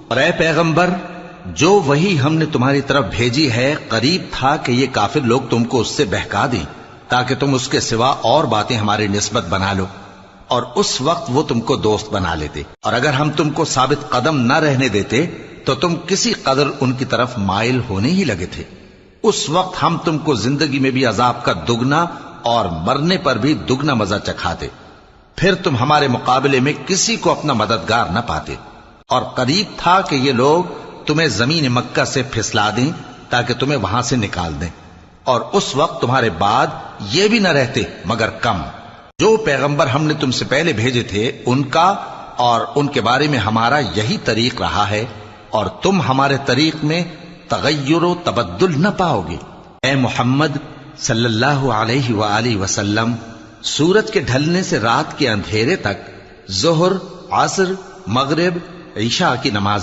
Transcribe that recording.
اور اے پیغمبر، جو وہی ہم نے تمہاری طرف بھیجی ہے قریب تھا کہ یہ کافر لوگ تم کو اس سے بہکا دیں تاکہ تم اس کے سوا اور باتیں ہماری نسبت بنا لو، اور اس وقت وہ تم کو دوست بنا لیتے، اور اگر ہم تم کو ثابت قدم نہ رہنے دیتے تو تم کسی قدر ان کی طرف مائل ہونے ہی لگے تھے۔ اس وقت ہم تم کو زندگی میں بھی عذاب کا دگنا اور مرنے پر بھی دگنا مزہ چکھاتے، پھر تم ہمارے مقابلے میں کسی کو اپنا مددگار نہ پاتے، اور قریب تھا کہ یہ لوگ تمہیں زمین مکہ سے پھسلا دیں تاکہ تمہیں وہاں سے نکال دیں، اور اس وقت تمہارے بعد یہ بھی نہ رہتے مگر کم۔ جو پیغمبر ہم نے تم سے پہلے بھیجے تھے ان کا اور ان کے بارے میں ہمارا یہی طریق رہا ہے، اور تم ہمارے طریق میں تغیر و تبدل نہ پاؤ گے۔ اے محمد صلی اللہ علیہ وآلہ وسلم، سورج کے ڈھلنے سے رات کے اندھیرے تک ظہر، عصر، مغرب، عشاء کی نماز